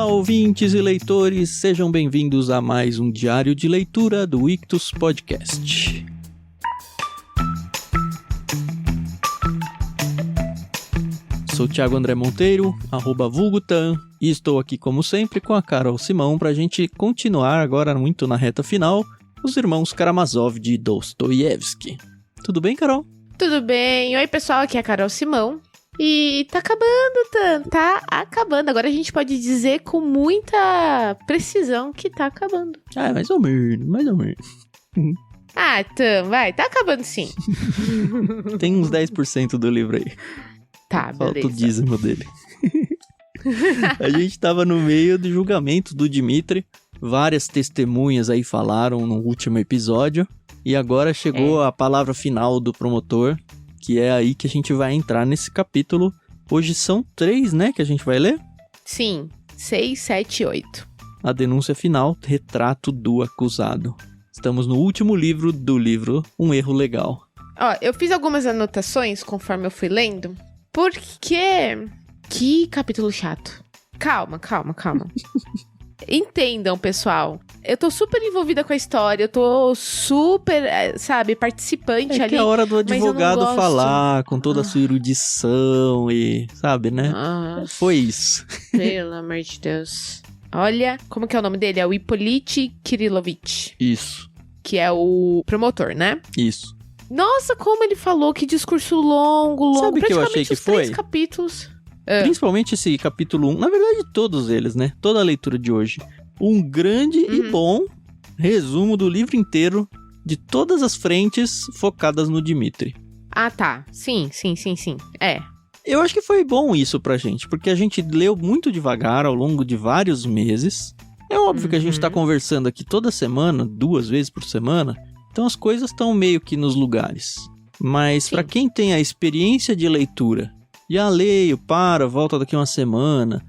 Olá, ouvintes e leitores, sejam bem-vindos a mais um diário de leitura do Ictus Podcast. Sou o Thiago André Monteiro, @vulgutan, e estou aqui como sempre com a Carol Simão pra gente continuar agora muito na reta final, os irmãos Karamazov de Dostoiévski. Tudo bem, Carol? Tudo bem. Oi, pessoal, aqui é a Carol Simão. E tá acabando, tá acabando. Agora a gente pode dizer com muita precisão que tá acabando. Ah, mais ou menos. Ah, vai, tá acabando sim. Tem uns 10% do livro aí. Tá, beleza. Falta o dízimo dele. A gente tava no meio do julgamento do Dmitri. Várias testemunhas aí falaram no último episódio. E agora chegou a palavra final do promotor, que é aí que a gente vai entrar nesse capítulo. Hoje são 3, né, que a gente vai ler? Sim, 6, 7 e 8. A denúncia final, retrato do acusado. Estamos no último livro do livro Um Erro Legal. Ó, eu fiz algumas anotações conforme eu fui lendo, porque... Que capítulo chato. Calma. Entendam, pessoal. Eu tô super envolvida com a história, eu tô super, participante ali. É que é a hora do advogado falar com toda a sua erudição e, sabe, né? Nossa, foi isso. Pelo amor de Deus. Olha, como que é o nome dele? É o Hippolyte Kirillovich. Isso. Que é o promotor, né? Isso. Nossa, como ele falou, que discurso longo. Sabe o que eu achei que foi? 3 capítulos. Principalmente esse capítulo 1, na verdade todos eles, né? Toda a leitura de hoje. Um grande e bom resumo do livro inteiro, de todas as frentes focadas no Dmitri. Ah, tá. Sim. É. Eu acho que foi bom isso pra gente, porque a gente leu muito devagar ao longo de vários meses. É óbvio que a gente tá conversando aqui toda semana, 2 vezes por semana, então as coisas estão meio que nos lugares. Mas pra quem tem a experiência de leitura, já leio, volta daqui uma semana.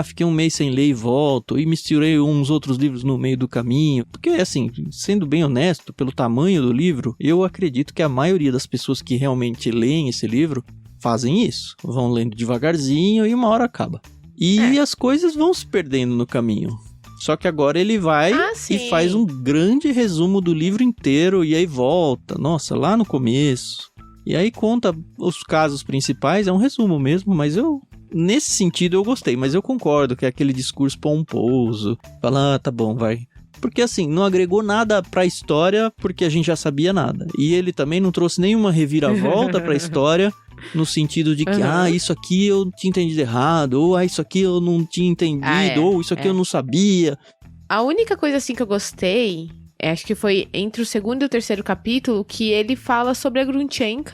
Fiquei um mês sem ler e volto. E misturei uns outros livros no meio do caminho. Porque, assim, sendo bem honesto, pelo tamanho do livro, eu acredito que a maioria das pessoas que realmente leem esse livro fazem isso. Vão lendo devagarzinho e uma hora acaba. E as coisas vão se perdendo no caminho. Só que agora ele vai e faz um grande resumo do livro inteiro. E aí volta, nossa, lá no começo. E aí conta os casos principais, é um resumo mesmo, mas nesse sentido eu gostei, mas eu concordo que é aquele discurso pomposo, fala, tá bom, vai. Porque assim, não agregou nada pra história, porque a gente já sabia nada. E ele também não trouxe nenhuma reviravolta pra história, no sentido de que, isso aqui eu tinha entendido errado, ou isso aqui eu não tinha entendido, ou isso aqui eu não sabia. A única coisa assim que eu gostei... acho que foi entre o segundo e o terceiro capítulo que ele fala sobre a Grunchenka.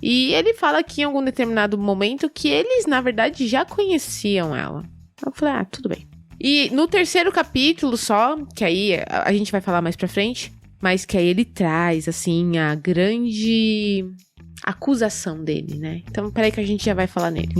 E ele fala que em algum determinado momento que eles, na verdade, já conheciam ela. Eu falei, tudo bem. E no terceiro capítulo só, que aí a gente vai falar mais pra frente, mas que aí ele traz, assim, a grande acusação dele, né? Então, peraí que a gente já vai falar nele.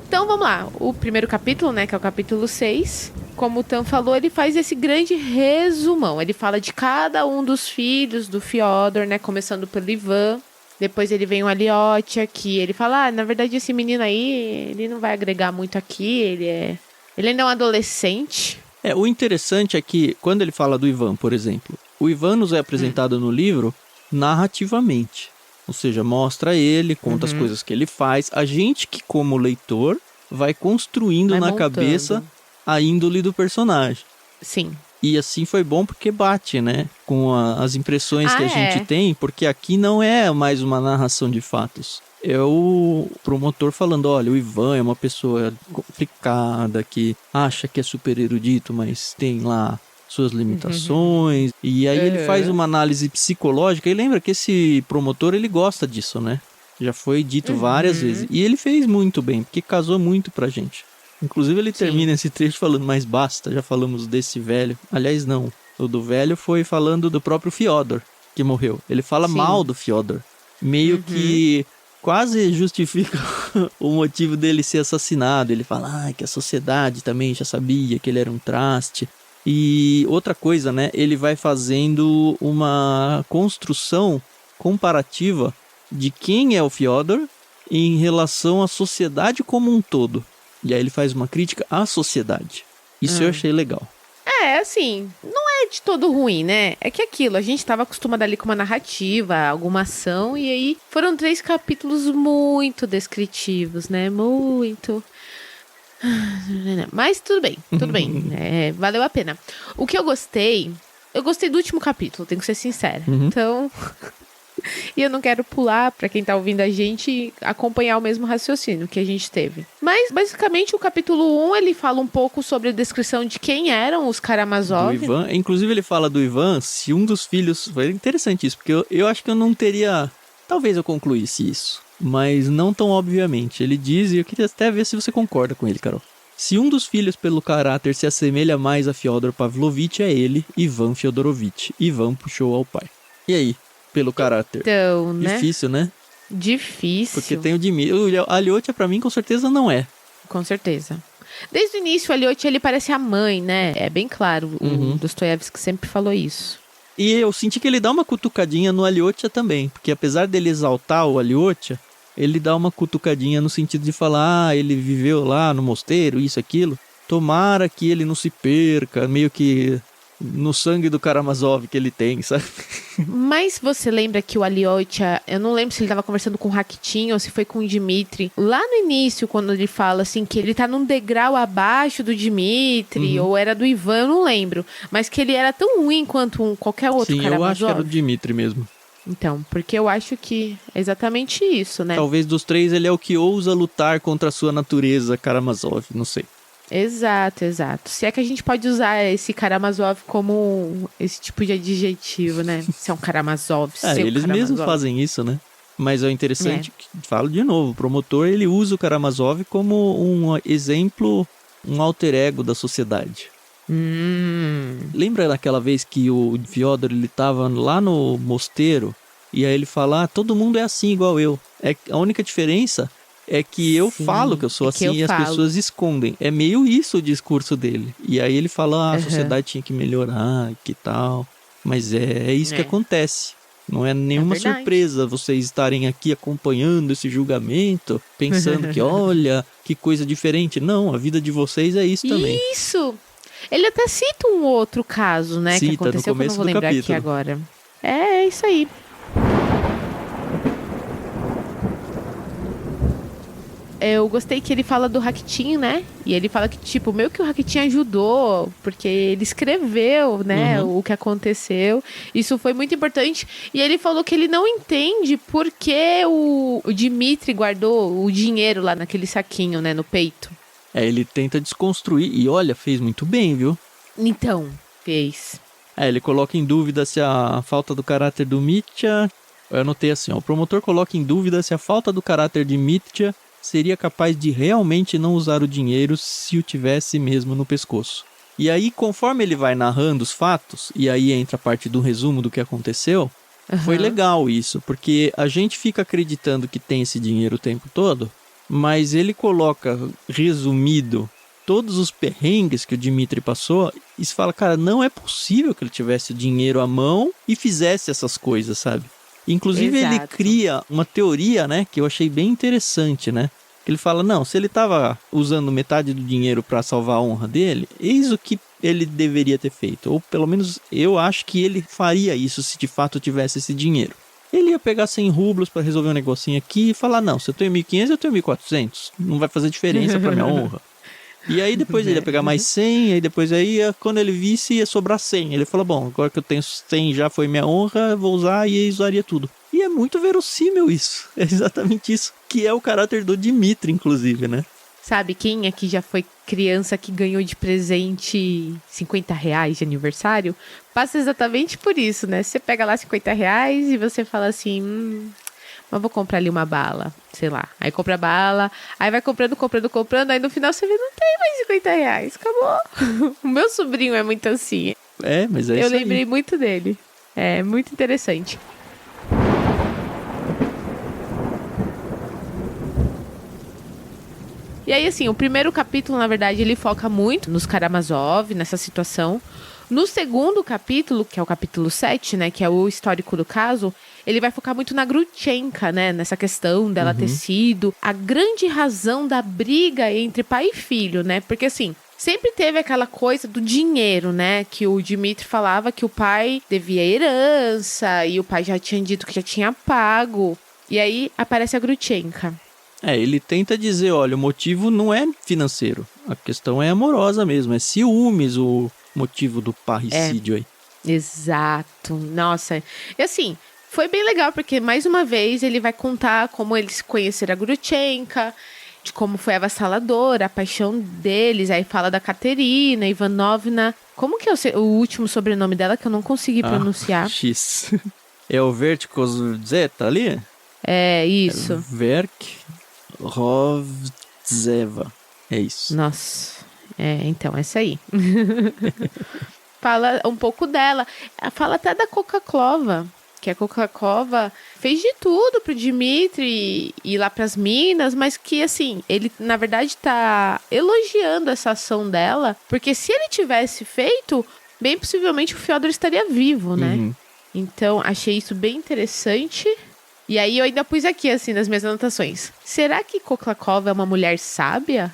Então vamos lá, o primeiro capítulo, né, que é o capítulo 6, como o Tan falou, ele faz esse grande resumão, ele fala de cada um dos filhos do Fyodor, né, começando pelo Ivan, depois ele vem o Aliotia, que ele fala, na verdade esse menino aí, ele não vai agregar muito aqui, ele ainda é um adolescente. O interessante é que, quando ele fala do Ivan, por exemplo, o Ivan nos é apresentado no livro narrativamente. Ou seja, mostra ele, conta as coisas que ele faz. A gente que, como leitor, vai construindo na cabeça a índole do personagem. Sim. E assim foi bom porque bate, né? Com as impressões que a gente tem, porque aqui não é mais uma narração de fatos. É o promotor falando, olha, o Ivan é uma pessoa complicada, que acha que é super erudito, mas tem lá suas limitações, e aí ele faz uma análise psicológica, e lembra que esse promotor, ele gosta disso, né? Já foi dito várias vezes, e ele fez muito bem, porque casou muito pra gente. Inclusive ele termina esse trecho falando, mas basta, já falamos desse velho. Aliás, não, o do velho foi falando do próprio Fyodor, que morreu. Ele fala mal do Fyodor, meio que quase justifica o motivo dele ser assassinado. Ele fala que a sociedade também já sabia que ele era um traste. E outra coisa, né? Ele vai fazendo uma construção comparativa de quem é o Fyodor em relação à sociedade como um todo. E aí ele faz uma crítica à sociedade. Isso eu achei legal. Assim, não é de todo ruim, né? É que aquilo, a gente tava acostumado ali com uma narrativa, alguma ação, e aí foram 3 capítulos muito descritivos, né? Muito. Mas tudo bem, valeu a pena. O que eu gostei do último capítulo, tenho que ser sincera. Então, e eu não quero pular pra quem tá ouvindo a gente acompanhar o mesmo raciocínio que a gente teve. Mas, basicamente, o capítulo 1, ele fala um pouco sobre a descrição de quem eram os Karamazov. Do Ivan. Inclusive, ele fala do Ivan, se um dos filhos... Foi interessante isso, porque eu acho que eu não teria... Talvez eu concluísse isso, mas não tão obviamente. Ele diz, e eu queria até ver se você concorda com ele, Carol. Se um dos filhos pelo caráter se assemelha mais a Fyodor Pavlovich, é ele, Ivan Fyodorovich. Ivan puxou ao pai. E aí? Pelo caráter. Então, né? Difícil, né? Difícil. Porque tem o Dmitri. O Aliotia, pra mim, com certeza não é. Com certeza. Desde o início, o Aliotia, ele parece a mãe, né? É bem claro. O Dostoiévski sempre falou isso. E eu senti que ele dá uma cutucadinha no Aliotia também. Porque apesar dele exaltar o Aliotia, ele dá uma cutucadinha no sentido de falar, ele viveu lá no mosteiro, isso, aquilo. Tomara que ele não se perca, meio que no sangue do Karamazov que ele tem, sabe? Mas você lembra que o Aliotia, eu não lembro se ele tava conversando com o Rakitin ou se foi com o Dmitri, lá no início, quando ele fala assim, que ele tá num degrau abaixo do Dmitri, ou era do Ivan, eu não lembro, mas que ele era tão ruim quanto qualquer outro Karamazov. Sim, eu acho que era o Dmitri mesmo. Então, porque eu acho que é exatamente isso, né? Talvez dos 3 ele é o que ousa lutar contra a sua natureza, Karamazov, não sei. Exato. Se é que a gente pode usar esse Karamazov como esse tipo de adjetivo, né? Se é um Karamazov, eles mesmos fazem isso, né? Mas é interessante, que, falo de novo, o promotor, ele usa o Karamazov como um exemplo, um alter ego da sociedade. Lembra daquela vez que o Fyodor, ele tava lá no mosteiro, e aí ele fala, todo mundo é assim igual eu. A única diferença é que eu falo que eu sou assim e as pessoas escondem. É meio isso o discurso dele. E aí ele fala, a sociedade tinha que melhorar, que tal. Mas é isso que acontece. Não é nenhuma surpresa vocês estarem aqui acompanhando esse julgamento, pensando que, olha, que coisa diferente. Não, a vida de vocês é isso também. Isso! Ele até cita um outro caso, né, que aconteceu, que eu não vou lembrar aqui agora. É isso aí. Eu gostei que ele fala do Rakitin, né? E ele fala que, tipo, meio que o Rakitin ajudou, porque ele escreveu, né, o que aconteceu. Isso foi muito importante. E ele falou que ele não entende por que o Dmitri guardou o dinheiro lá naquele saquinho, né, no peito. Ele tenta desconstruir. E olha, fez muito bem, viu? Então, fez. Ele coloca em dúvida se a falta do caráter do Mitya... Eu anotei assim, o promotor coloca em dúvida se a falta do caráter de Mitya seria capaz de realmente não usar o dinheiro se o tivesse mesmo no pescoço. E aí, conforme ele vai narrando os fatos, e aí entra a parte do resumo do que aconteceu, foi legal isso, porque a gente fica acreditando que tem esse dinheiro o tempo todo, mas ele coloca resumido todos os perrengues que o Dmitri passou e se fala, cara, não é possível que ele tivesse o dinheiro à mão e fizesse essas coisas, sabe? Inclusive, ele cria uma teoria, né, que eu achei bem interessante, né? Ele fala, não, se ele estava usando metade do dinheiro para salvar a honra dele, eis o que ele deveria ter feito. Ou pelo menos eu acho que ele faria isso se de fato tivesse esse dinheiro. Ele ia pegar 100 rublos para resolver um negocinho aqui e falar, não, se eu tenho 1.500, eu tenho 1.400. Não vai fazer diferença para minha honra. E aí depois ele ia pegar mais 100, aí depois quando ele visse, ia sobrar 100. Ele falou, bom, agora que eu tenho 100 já foi minha honra, vou usar e usaria tudo. E é muito verossímil isso. É exatamente isso que é o caráter do Dmitri, inclusive, né? Sabe quem aqui já foi criança que ganhou de presente R$50 de aniversário? Passa exatamente por isso, né? Você pega lá R$50 e você fala assim... mas vou comprar ali uma bala, sei lá. Aí compra a bala, aí vai comprando, aí no final você vê, não tem mais R$50, acabou. O meu sobrinho é muito assim. Mas é isso. Eu lembrei muito dele. É muito interessante. E aí, assim, o primeiro capítulo, na verdade, ele foca muito nos Karamazov, nessa situação. No segundo capítulo, que é o capítulo 7, né, que é o histórico do caso, ele vai focar muito na Grutchenka, né, nessa questão dela ter sido a grande razão da briga entre pai e filho, né, porque assim, sempre teve aquela coisa do dinheiro, né, que o Dmitri falava que o pai devia herança e o pai já tinha dito que já tinha pago, e aí aparece a Grutchenka. Ele tenta dizer, olha, o motivo não é financeiro, a questão é amorosa mesmo, é ciúmes o motivo do parricídio aí. Exato, nossa, e assim, foi bem legal porque mais uma vez ele vai contar como eles conheceram a Grutchenka, de como foi avassaladora, a paixão deles, aí fala da Katerina Ivanovna, como que é o último sobrenome dela que eu não consegui pronunciar? X. É o Vertikozeta ali? É, isso. Verkhovzeva. É isso. Nossa, então, essa aí. Fala um pouco dela, fala até da Coca-Clova, que a Coca-Clova fez de tudo pro Dmitri ir lá pras minas, mas que, assim, ele, na verdade, tá elogiando essa ação dela, porque se ele tivesse feito, bem possivelmente o Fyodor estaria vivo, né? Então, achei isso bem interessante. E aí, eu ainda pus aqui, assim, nas minhas anotações. Será que Coca-Clova é uma mulher sábia?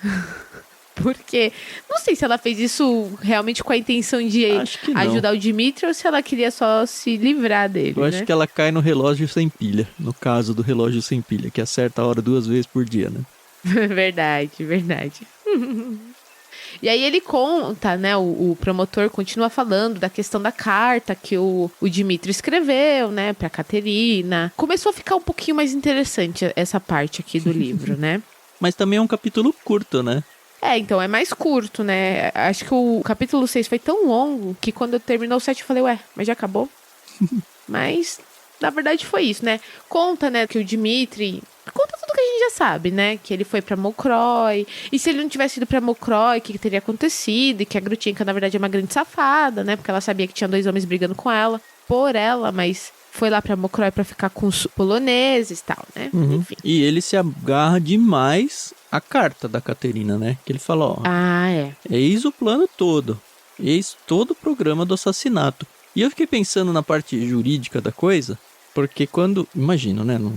Porque não sei se ela fez isso realmente com a intenção de ajudar o Dmitri ou se ela queria só se livrar dele. Eu acho que ela cai no relógio sem pilha. No caso do relógio sem pilha, que acerta a hora 2 vezes por dia, né? Verdade. E aí ele conta, né? O promotor continua falando da questão da carta que o Dmitri escreveu, né? Pra Katerina. Começou a ficar um pouquinho mais interessante essa parte aqui do livro, né? Mas também é um capítulo curto, né? Então, é mais curto, né? Acho que o capítulo 6 foi tão longo que quando eu terminou o 7 eu falei, mas já acabou? Mas, na verdade, foi isso, né? Conta, né, que o Dmitri... Conta tudo que a gente já sabe, né? Que ele foi pra Mokroe. E se ele não tivesse ido pra Mokroe, o que teria acontecido? E que a Grutchenka, na verdade, é uma grande safada, né? Porque ela sabia que tinha 2 homens brigando com ela. Por ela, mas... Foi lá pra Mokroe pra ficar com os poloneses e tal, né? Enfim. E ele se agarra demais à carta da Katerina, né? Que ele fala, ó... Eis o plano todo. Eis todo o programa do assassinato. E eu fiquei pensando na parte jurídica da coisa, porque quando... Imagino, né? Não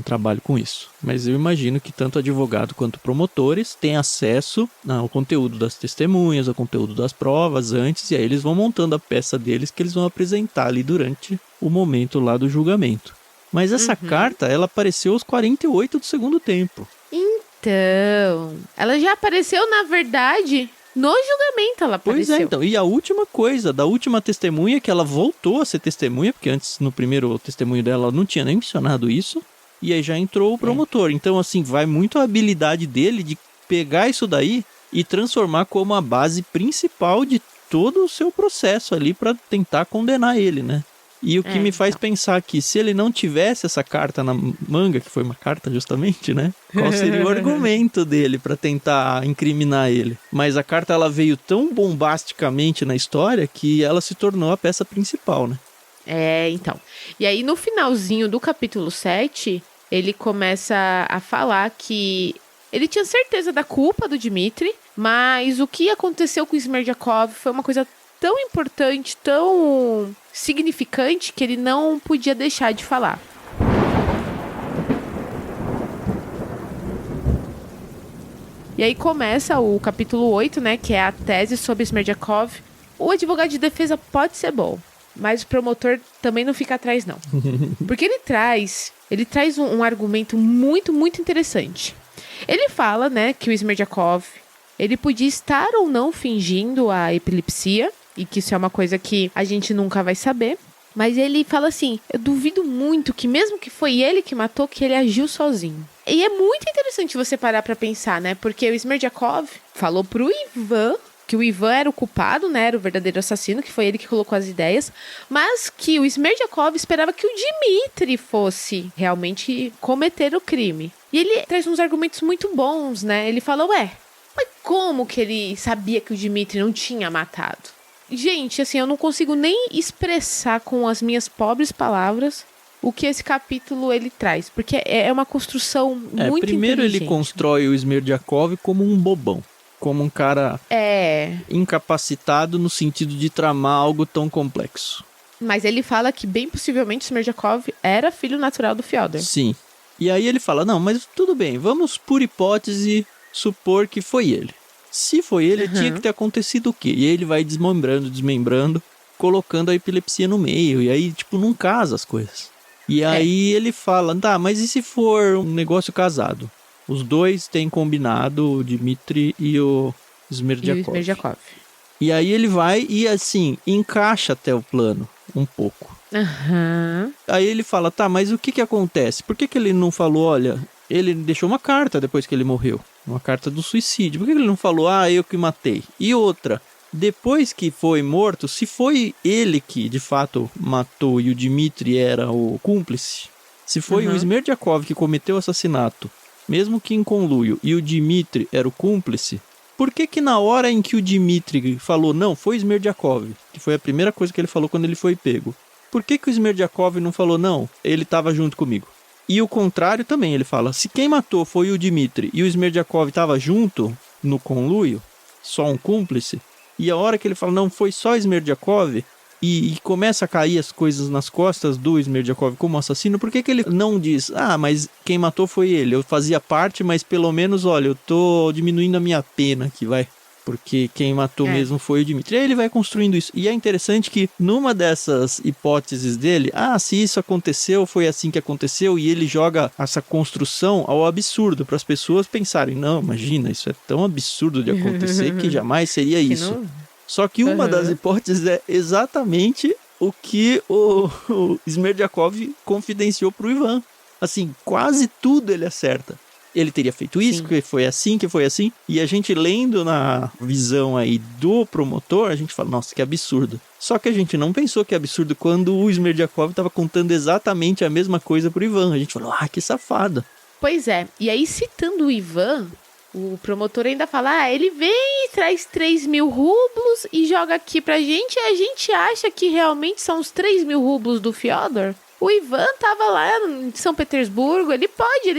trabalho com isso. Mas eu imagino que tanto advogado quanto promotores têm acesso ao conteúdo das testemunhas, ao conteúdo das provas antes, e aí eles vão montando a peça deles que eles vão apresentar ali durante o momento lá do julgamento. Mas essa carta, ela apareceu aos 48 do segundo tempo. Então, ela já apareceu, na verdade... No julgamento ela apareceu. Pois então. E a última coisa, da última testemunha, que ela voltou a ser testemunha, porque antes, no primeiro testemunho dela, ela não tinha nem mencionado isso. E aí já entrou o promotor. Então, assim, vai muito a habilidade dele de pegar isso daí e transformar como a base principal de todo o seu processo ali para tentar condenar ele, né? E o que me faz pensar que se ele não tivesse essa carta na manga, que foi uma carta justamente, né? Qual seria o argumento dele para tentar incriminar ele? Mas a carta, ela veio tão bombasticamente na história que ela se tornou a peça principal, né? Então. E aí, no finalzinho do capítulo 7, ele começa a falar que ele tinha certeza da culpa do Dmitri, mas o que aconteceu com o Smerdyakov foi uma coisa tão importante, tão significante, que ele não podia deixar de falar. E aí começa o capítulo 8, né, que é a tese sobre Smerdyakov. O advogado de defesa pode ser bom, mas o promotor também não fica atrás, não. Porque ele traz um argumento muito, muito interessante. Ele fala, né, que o Smerdyakov, ele podia estar ou não fingindo a epilepsia, e que isso é uma coisa que a gente nunca vai saber. Mas ele fala assim, eu duvido muito que mesmo que foi ele que matou, que ele agiu sozinho. E é muito interessante você parar pra pensar, né? Porque o Smerdyakov falou pro Ivan que o Ivan era o culpado, né? Era o verdadeiro assassino, que foi ele que colocou as ideias. Mas que o Smerdyakov esperava que o Dmitri fosse realmente cometer o crime. E ele traz uns argumentos muito bons, né? Ele fala, mas como que ele sabia que o Dmitri não tinha matado? Gente, assim, eu não consigo nem expressar com as minhas pobres palavras o que esse capítulo ele traz. Porque é uma construção muito primeiro inteligente. ele constrói o Smerdyakov como um bobão. Como um cara incapacitado no sentido de tramar algo tão complexo. Mas ele fala que bem possivelmente o Smerdyakov era filho natural do Fyodor. Sim. E aí ele fala, não, mas tudo bem, vamos por hipótese supor que foi ele. Se foi ele, tinha que ter acontecido o quê? E aí ele vai desmembrando, colocando a epilepsia no meio. E aí, não casa as coisas. E aí ele fala, tá, mas e se for um negócio casado? Os dois têm combinado, o Dmitri e o Smerdyakov. E aí ele vai e, assim, encaixa até o plano um pouco. Aí ele fala, tá, mas o que acontece? Por que ele não falou, olha, ele deixou uma carta depois que ele morreu. Uma carta do suicídio. Por que ele não falou, eu que matei? E outra, depois que foi morto, se foi ele que de fato matou e o Dmitri era o cúmplice, se foi o Smerdyakov que cometeu o assassinato, mesmo que em conluio, e o Dmitri era o cúmplice, por que na hora em que o Dmitri falou, não, foi o Smerdyakov, que foi a primeira coisa que ele falou quando ele foi pego, por que o Smerdyakov não falou, não, ele estava junto comigo? E o contrário também, ele fala, se quem matou foi o Dmitri e o Smerdyakov estava junto no conluio, só um cúmplice, e a hora que ele fala, não, foi só Smerdyakov, e começa a cair as coisas nas costas do Smerdyakov como assassino, por que ele não diz, mas quem matou foi ele, eu fazia parte, mas pelo menos, olha, eu tô diminuindo a minha pena aqui, vai. Porque quem matou mesmo foi o Dmitri. E aí ele vai construindo isso. E é interessante que numa dessas hipóteses dele, se isso aconteceu, foi assim que aconteceu, e ele joga essa construção ao absurdo, para as pessoas pensarem, não, imagina, isso é tão absurdo de acontecer que jamais seria isso. Não... Só que uma das hipóteses é exatamente o que o Smerdyakov confidenciou pro Ivan. Assim, quase tudo ele acerta. Ele teria feito isso, que foi assim. E a gente lendo na visão aí do promotor, a gente fala, nossa, que absurdo. Só que a gente não pensou que é absurdo quando o Smerdyakov estava contando exatamente a mesma coisa pro Ivan. A gente falou, que safado. Pois é. E aí, citando o Ivan, o promotor ainda fala, ele vem e traz 3.000 rublos e joga aqui pra gente, e a gente acha que realmente são os 3.000 rublos do Fyodor. O Ivan tava lá em São Petersburgo, ele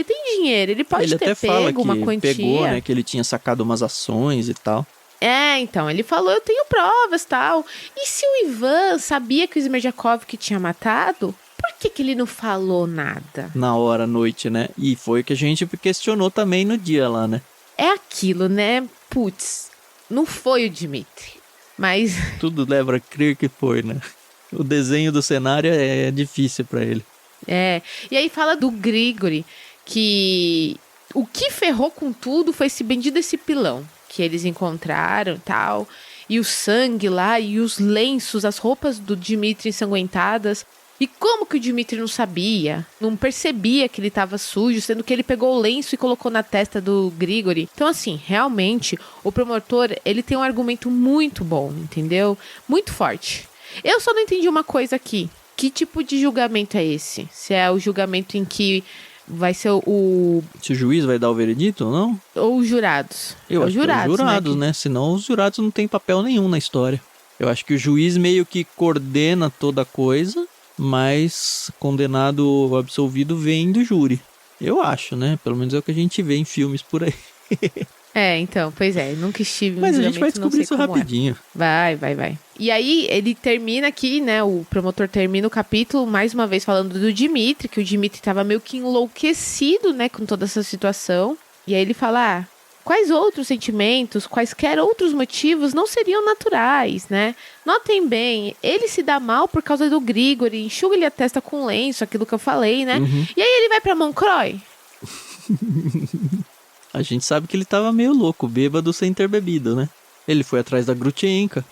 tem dinheiro, ele pode ter pego uma quantia. Pegou, né, que ele tinha sacado umas ações e tal. Então, ele falou, eu tenho provas e tal. E se o Ivan sabia que o Smerdyakov que tinha matado, por que ele não falou nada? Na hora, à noite, né? E foi o que a gente questionou também no dia lá, né? É aquilo, né? Putz, não foi o Dmitri, mas... Tudo leva a crer que foi, né? O desenho do cenário é difícil pra ele. E aí fala do Grigori, que o que ferrou com tudo foi esse bendito desse pilão que eles encontraram e tal, e o sangue lá, e os lenços, as roupas do Dmitri ensanguentadas. E como que o Dmitri não sabia? Não percebia que ele estava sujo, sendo que ele pegou o lenço e colocou na testa do Grigori. Então, assim, realmente, o promotor, ele tem um argumento muito bom, entendeu? Muito forte. Eu só não entendi uma coisa aqui. Que tipo de julgamento é esse? Se é o julgamento em que vai ser o... Se o juiz vai dar o veredito ou não? Ou os jurados? Eu acho que é os jurados, né? Senão os jurados não têm papel nenhum na história. Eu acho que o juiz meio que coordena toda a coisa, mas condenado ou absolvido vem do júri. Eu acho, né? Pelo menos é o que a gente vê em filmes por aí. Então, pois é, nunca estive no mas a gente vai descobrir isso rapidinho. Vai. E aí, ele termina aqui, né, o promotor termina o capítulo, mais uma vez falando do Dmitri, que o Dmitri estava meio que enlouquecido, né, com toda essa situação. E aí ele fala, quais outros sentimentos, quaisquer outros motivos não seriam naturais, né? Notem bem, ele se dá mal por causa do Grigori, enxuga-lhe a testa com lenço, aquilo que eu falei, né? E aí ele vai pra Monkroi. A gente sabe que ele tava meio louco, bêbado sem ter bebido, né? Ele foi atrás da Grutchenka.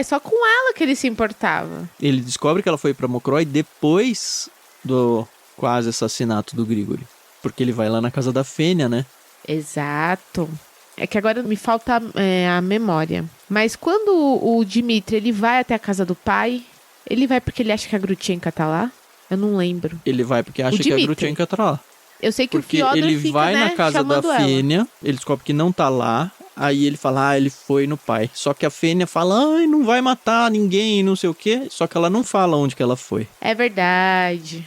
Só com ela que ele se importava. Ele descobre que ela foi pra Monkroi depois do quase assassinato do Grigori. Porque ele vai lá na casa da Fênia, né? Exato. É que agora me falta a memória. Mas quando o Dmitri ele vai até a casa do pai, ele vai porque ele acha que a Grutchenka tá lá? Eu não lembro. Ele vai porque acha que a Grutchenka tá lá. Eu sei que porque o Fyodor ele fica, vai né, na casa da Fênia, ele descobre que não tá lá, aí ele fala, ele foi no pai. Só que a Fênia fala, não vai matar ninguém, não sei o quê, só que ela não fala onde que ela foi. É verdade.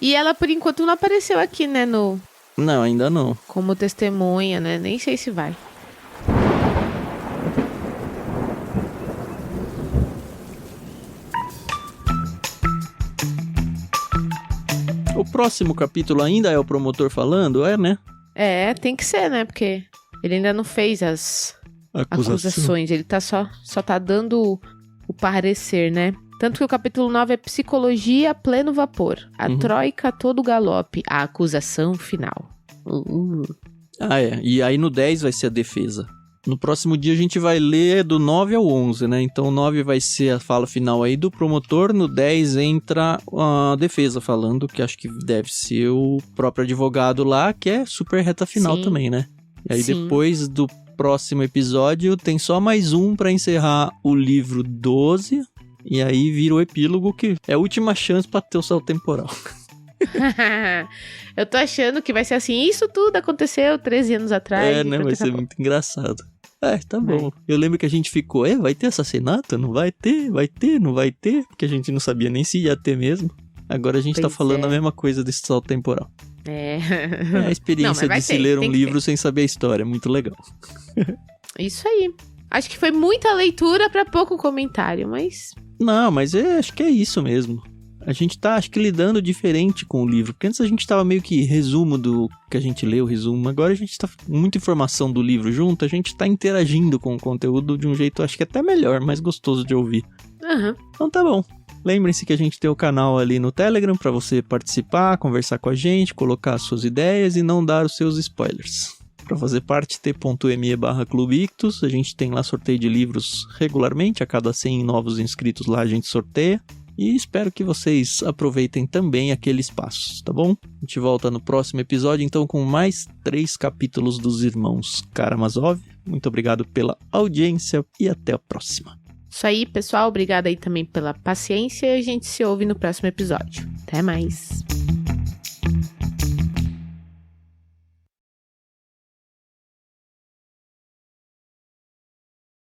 E ela, por enquanto, não apareceu aqui, né, Não, ainda não. como testemunha, né? Nem sei se vai. O próximo capítulo ainda é o promotor falando? É, né? É, tem que ser, né? Porque ele ainda não fez as acusações. Ele tá só tá dando o parecer, né? Tanto que o capítulo 9 é Psicologia a pleno vapor. A Troika a todo galope. A acusação final. Ah, é. E aí no 10 vai ser a defesa. No próximo dia a gente vai ler do 9 ao 11, né? Então o 9 vai ser a fala final aí do promotor. No 10 entra a defesa falando, que acho que deve ser o próprio advogado lá, que é super reta final Sim. também, né? E aí Sim. depois do próximo episódio tem só mais um pra encerrar o livro 12. E aí vira o epílogo, que é a última chance pra ter o salto temporal. Eu tô achando que vai ser assim. Isso tudo aconteceu 13 anos atrás. É, né? Vai ser muito engraçado. É, tá bom. Eu lembro que a gente ficou, vai ter assassinato? Não vai ter? Vai ter? Não vai ter? Porque a gente não sabia nem se ia ter mesmo. Agora a gente tá Pois falando é. a mesma coisa desse salto temporal. É. É a experiência Não, mas de se vai ter, ler um tem que livro sem saber a história. Muito legal. Isso aí. Acho que foi muita leitura pra pouco comentário, mas... Não, mas acho que é isso mesmo. A gente tá, acho que, lidando diferente com o livro. Porque antes a gente tava meio que resumo do que a gente leu, resumo. Agora a gente tá com muita informação do livro junto. A gente tá interagindo com o conteúdo de um jeito, acho que até melhor, mais gostoso de ouvir. Aham. Então tá bom. Lembrem-se que a gente tem o canal ali no Telegram pra você participar, conversar com a gente, colocar as suas ideias e não dar os seus spoilers. Para fazer parte, t.me/Clube Ictus. A gente tem lá sorteio de livros regularmente. A cada 100 novos inscritos lá a gente sorteia. E espero que vocês aproveitem também aqueles passos, tá bom? A gente volta no próximo episódio, então, com mais 3 capítulos dos Irmãos Karamazov. Muito obrigado pela audiência e até a próxima. Isso aí, pessoal. Obrigada aí também pela paciência. A gente se ouve no próximo episódio. Até mais.